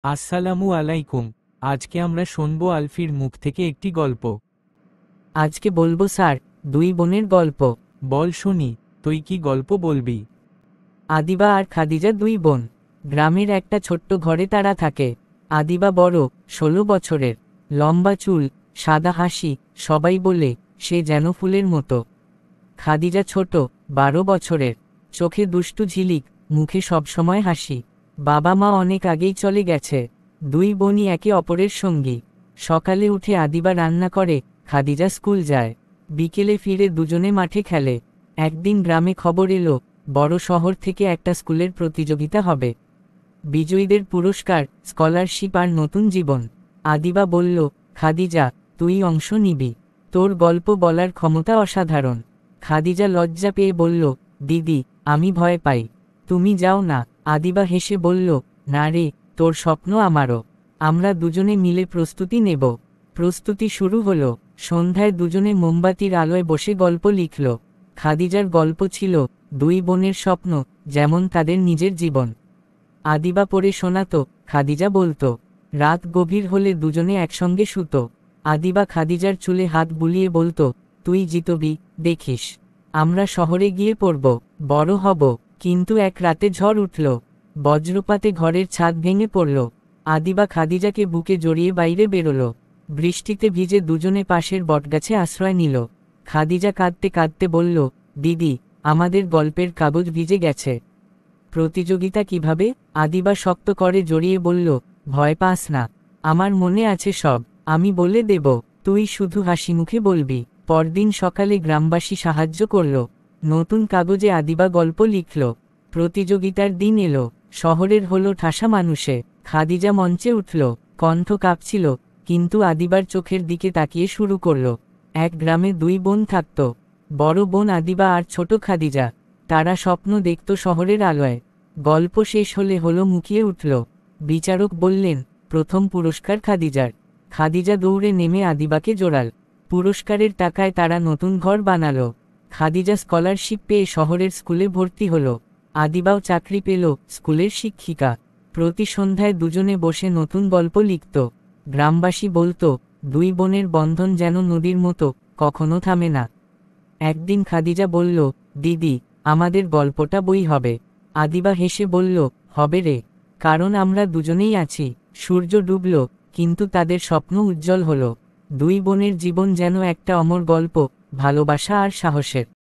আসসালামু আলাইকুম। আজকে আমরা শুনবো আলফির মুখ থেকে একটি গল্প। আজকে বলবো স্যার, দুই বোনের গল্প। বল শুনি, তুই কি গল্প বলবি? আদিবা আর খাদিজা দুই বোন। গ্রামের একটা ছোট্ট ঘরে তারা থাকে। আদিবা বড়, 16 বছরের, লম্বা চুল, সাদা হাসি, সবাই বলে সে যেন ফুলের মতো। খাদিজা ছোট, 12 বছরের, চোখে দুষ্টু ঝিলিক, মুখে সবসময় হাসি। বাবা মা অনেক আগেই চলে গেছে। দুই বোনই একে অপরের সঙ্গী। সকালে উঠে আদিবা রান্না করে, খাদিজা স্কুল যায়। বিকেলে ফিরে দুজনে মাঠে খেলে। একদিন গ্রামে খবর এলো, বড় শহর থেকে একটা স্কুলের প্রতিযোগিতা হবে। বিজয়ীদের পুরস্কার, স্কলারশিপ আর নতুন জীবন। আদিবা বলল, খাদিজা, তুই অংশ নিবি। তোর গল্প বলার ক্ষমতা অসাধারণ। খাদিজা লজ্জা পেয়ে বলল, দিদি, আমি ভয় পাই। তুমি যাও না। আদিবা হেসে বলল, না রে, তোর স্বপ্ন আমারও। আমরা দুজনে মিলে প্রস্তুতি নেব। প্রস্তুতি শুরু হলো। সন্ধ্যায় দুজনে মোমবাতির আলোয় বসে গল্প লিখল। খাদিজার গল্প ছিল দুই বোনের স্বপ্ন, যেমন তাদের নিজের জীবন। আদিবা পড়ে শোনাতো, খাদিজা বলতো। রাত গভীর হলে দুজনে একসঙ্গে শুতো। আদিবা খাদিজার চুলে হাত বুলিয়ে বলতো, তুই জিতবি, দেখিস। আমরা শহরে গিয়ে পড়ব, বড় হব। কিন্তু এক রাতে ঝড় উঠল। বজ্রপাতে ঘরের ছাদ ভেঙে পড়ল। আদিবা খাদিজাকে বুকে জড়িয়ে বাইরে বেরোলো। বৃষ্টিতে ভিজে দুজনে পাশের বটগাছে আশ্রয় নিল। খাদিজা কাঁদতে কাঁদতে বলল, দিদি, আমাদের গল্পের কাগজ ভিজে গেছে। প্রতিযোগিতা কিভাবে? আদিবা শক্ত করে জড়িয়ে বলল, ভয় পাস না। আমার মনে আছে সব। আমি বলে দেব, তুই শুধু হাসিমুখে বলবি। পরদিন সকালে গ্রামবাসী সাহায্য করল। নতুন কাগজে আদিবা গল্প লিখল। প্রতিযোগিতার দিন এলো। শহরের হলো ঠাসা মানুষে। খাদিজা মঞ্চে উঠল। কণ্ঠ কাঁপছিল, কিন্তু আদিবার চোখের দিকে তাকিয়ে শুরু করল। এক গ্রামে দুই বোন থাকত। বড় বোন আদিবা আর ছোট খাদিজা। তারা স্বপ্ন দেখত শহরের আলোয়। গল্প শেষ হলো মুখিয়ে উঠল। বিচারক বললেন, প্রথম পুরস্কার খাদিজার। খাদিজা দৌড়ে নেমে আদিবাকে জোড়াল। পুরস্কারের টাকায় তারা নতুন ঘর বানালো। খাদিজা স্কলারশিপ পেয়ে শহরের স্কুলে ভর্তি হলো। আদিবাও চাকরি পেল, স্কুলের শিক্ষিকা। প্রতি সন্ধ্যায় দুজনে বসে নতুন গল্প লিখত। গ্রামবাসী বলতো, দুই বোনের বন্ধন যেন নদীর মতো, কখনো থামে না। একদিন খাদিজা বলল, দিদি, আমাদের গল্পটা বই হবে। আদিবা হেসে বলল, হবে রে, কারণ আমরা দুজনেই আছি। সূর্য ডুবল, কিন্তু তাদের স্বপ্ন উজ্জ্বল হলো। দুই বোনের জীবন যেন একটা অমর গল্প, ভালোবাসা আর সাহসের।